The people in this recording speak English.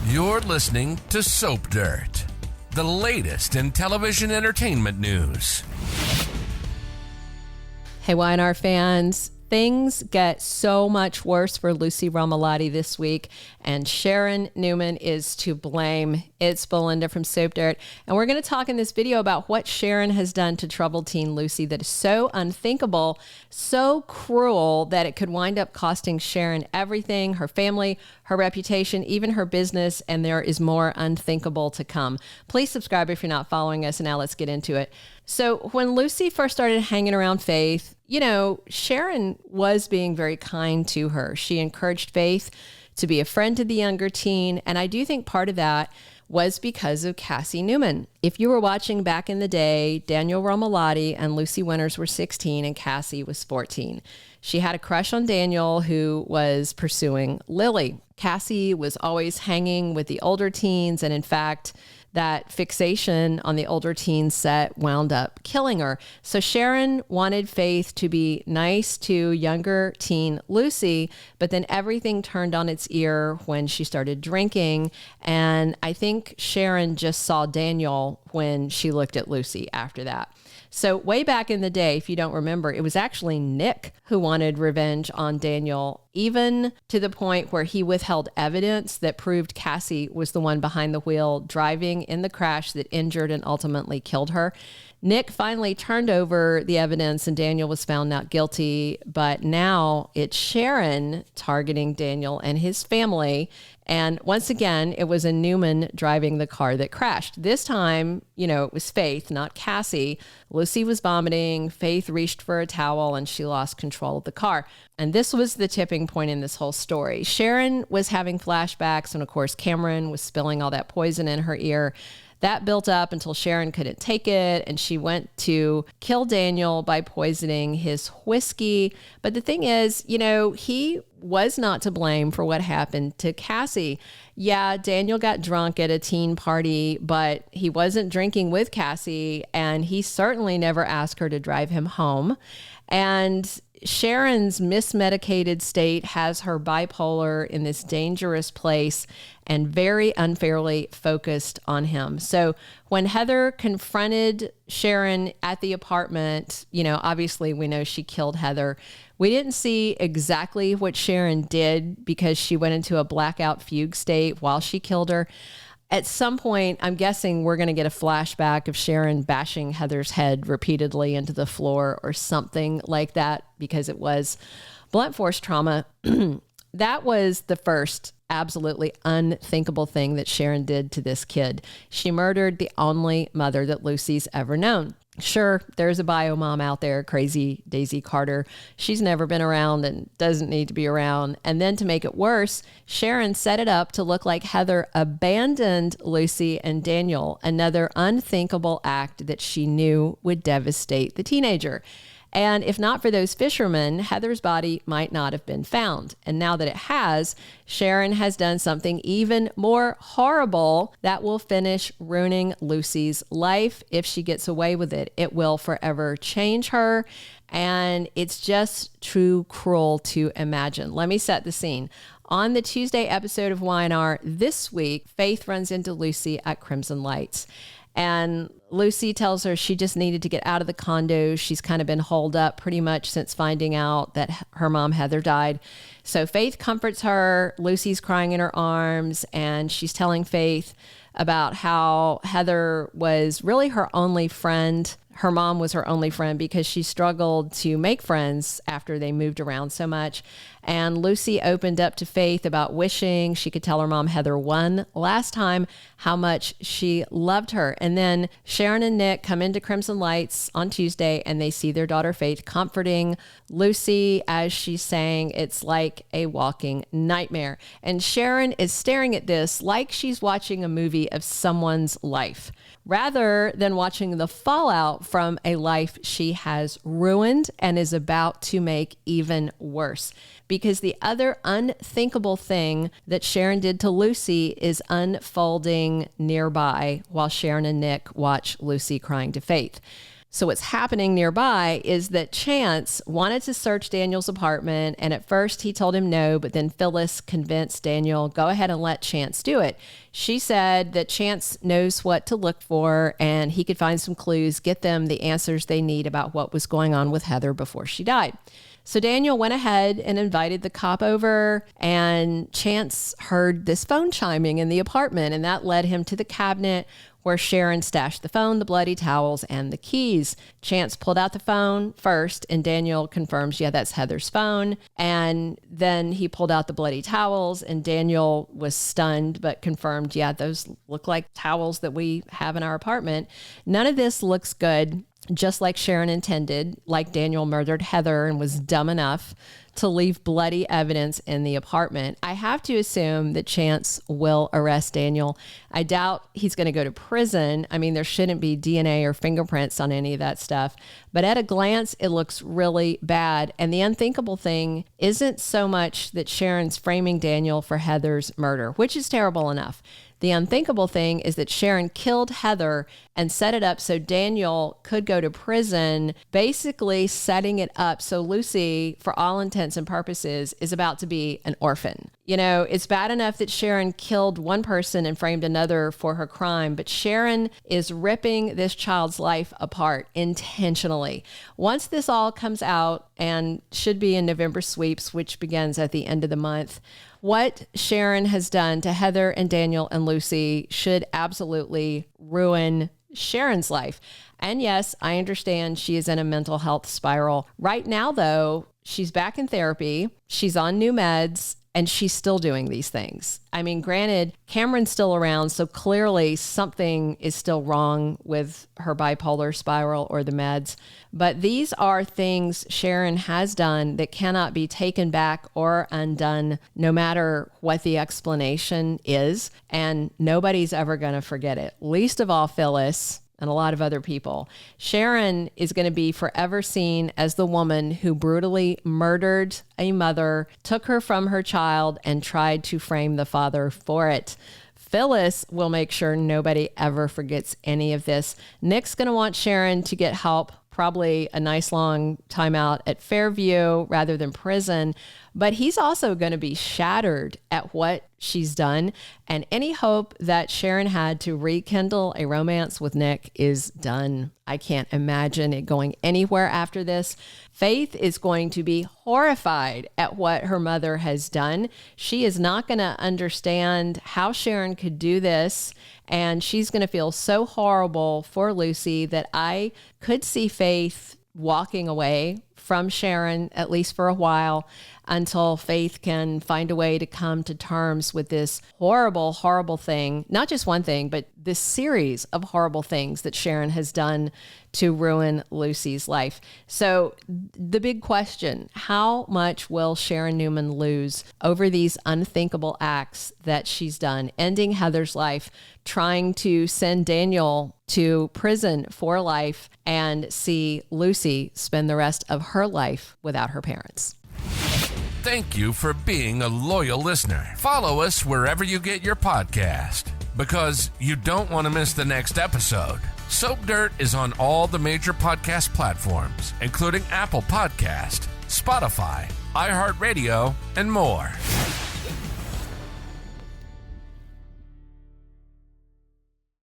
You're listening to Soap Dirt, the latest in television entertainment news. Hey, Y&R fans. Things get so much worse for Lucy Romalotti this week, and Sharon Newman is to blame. It's Belinda from Soap Dirt, and we're going to talk in this video about what Sharon has done to troubled teen Lucy that is so unthinkable, so cruel that it could wind up costing Sharon everything, her family, her reputation, even her business, and there is more unthinkable to come. Please subscribe if you're not following us, and now let's get into it. So when Lucy first started hanging around Faith, you know, Sharon was being very kind to her. She encouraged Faith to be a friend to the younger teen. And I do think part of that was because of Cassie Newman. If you were watching back in the day, Daniel Romalotti and Lucy Winters were 16 and Cassie was 14. She had a crush on Daniel, who was pursuing Lily. Cassie was always hanging with the older teens, and in fact, that fixation on the older teen set wound up killing her. So Sharon wanted Faith to be nice to younger teen Lucy, but then everything turned on its ear when she started drinking. And I think Sharon just saw Daniel when she looked at Lucy after that. So way back in the day, if you don't remember, it was actually Nick who wanted revenge on Daniel, even to the point where he withheld evidence that proved Cassie was the one behind the wheel driving in the crash that injured and ultimately killed her. Nick finally turned over the evidence and Daniel was found not guilty, but now it's Sharon targeting Daniel and his family. And once again, it was a Newman driving the car that crashed. This time, you know, it was Faith, not Cassie. Lucy was vomiting. Faith reached for a towel and she lost control of the car. And this was the tipping point in this whole story. Sharon was having flashbacks, and of course, Camryn was spilling all that poison in her ear. That built up until Sharon couldn't take it, and she went to kill Daniel by poisoning his whiskey. But the thing is, you know, he was not to blame for what happened to Cassie. Yeah, Daniel got drunk at a teen party, but he wasn't drinking with Cassie, and he certainly never asked her to drive him home. And Sharon's mismedicated state has her bipolar in this dangerous place and very unfairly focused on him. So when Heather confronted Sharon at the apartment, you know, obviously we know she killed Heather. We didn't see exactly what Sharon did because she went into a blackout fugue state while she killed her. At some point, I'm guessing we're going to get a flashback of Sharon bashing Heather's head repeatedly into the floor or something like that, because it was blunt force trauma. That was the first absolutely unthinkable thing that Sharon did to this kid. She murdered the only mother that Lucy's ever known. Sure, there's a bio mom out there, crazy Daisy Carter. She's never been around and doesn't need to be around. And then to make it worse, Sharon set it up to look like Heather abandoned Lucy and Daniel, another unthinkable act that she knew would devastate the teenager. And if not for those fishermen, Heather's body might not have been found. And now that it has, Sharon has done something even more horrible that will finish ruining Lucy's life. If she gets away with it, it will forever change her. And it's just too cruel to imagine. Let me set the scene. On the Tuesday episode of Y&R this week, Faith runs into Lucy at Crimson Lights. And Lucy tells her she just needed to get out of the condo. She's kind of been holed up pretty much since finding out that her mom, Heather, died. So Faith comforts her. Lucy's crying in her arms, and she's telling Faith about how Heather was really her only friend. Her mom was her only friend because she struggled to make friends after they moved around so much. And Lucy opened up to Faith about wishing she could tell her mom, Heather, one last time how much she loved her. And then Sharon and Nick come into Crimson Lights on Tuesday, and they see their daughter Faith comforting Lucy as she's saying it's like a walking nightmare. And Sharon is staring at this like she's watching a movie of someone's life, rather than watching the fallout from a life she has ruined and is about to make even worse. Because the other unthinkable thing that Sharon did to Lucy is unfolding nearby while Sharon and Nick watch Lucy crying to Faith. So what's happening nearby is that Chance wanted to search Daniel's apartment, and at first he told him no, but then Phyllis convinced Daniel, go ahead and let Chance do it. She said that Chance knows what to look for and he could find some clues, get them the answers they need about what was going on with Heather before she died. So Daniel went ahead and invited the cop over, and Chance heard this phone chiming in the apartment, and that led him to the cabinet where Sharon stashed the phone, the bloody towels, and the keys. Chance pulled out the phone first, and Daniel confirms, yeah, that's Heather's phone. And then he pulled out the bloody towels, and Daniel was stunned, but confirmed, yeah, those look like towels that we have in our apartment. None of this looks good. Just like Sharon intended, like Daniel murdered Heather and was dumb enough to leave bloody evidence in the apartment. I have to assume that Chance will arrest Daniel. I doubt he's going to go to prison. I mean, there shouldn't be DNA or fingerprints on any of that stuff. But at a glance, it looks really bad. And the unthinkable thing isn't so much that Sharon's framing Daniel for Heather's murder, which is terrible enough. The unthinkable thing is that Sharon killed Heather and set it up so Daniel could go to prison, basically setting it up so Lucy, for all intents and purposes, is about to be an orphan. You know, it's bad enough that Sharon killed one person and framed another for her crime, but Sharon is ripping this child's life apart intentionally. Once this all comes out, and should be in November sweeps, which begins at the end of the month, what Sharon has done to Heather and Daniel and Lucy should absolutely ruin Sharon's life. And yes, I understand she is in a mental health spiral. Right now, though, she's back in therapy. She's on new meds. And she's still doing these things. I mean, granted, Camryn's still around, so clearly something is still wrong with her bipolar spiral or the meds. But these are things Sharon has done that cannot be taken back or undone, no matter what the explanation is. And nobody's ever going to forget it, least of all Phyllis and a lot of other people. Sharon is going to be forever seen as the woman who brutally murdered a mother, took her from her child, and tried to frame the father for it. Phyllis will make sure nobody ever forgets any of this. Nick's going to want Sharon to get help, probably a nice long timeout at Fairview rather than prison. But he's also going to be shattered at what she's done. And any hope that Sharon had to rekindle a romance with Nick is done. I can't imagine it going anywhere after this. Faith is going to be horrified at what her mother has done. She is not going to understand how Sharon could do this. And she's going to feel so horrible for Lucy that I could see Faith walking away from Sharon, at least for a while, until Faith can find a way to come to terms with this horrible, horrible thing. Not just one thing, but this series of horrible things that Sharon has done to ruin Lucy's life. So the big question, how much will Sharon Newman lose over these unthinkable acts that she's done, ending Heather's life, trying to send Daniel to prison for life, and see Lucy spend the rest of her life without her parents? Thank you for being a loyal listener. Follow us wherever you get your podcast, because you don't want to miss the next episode. Soap Dirt is on all the major podcast platforms, including Apple Podcast, Spotify, iHeartRadio, and more.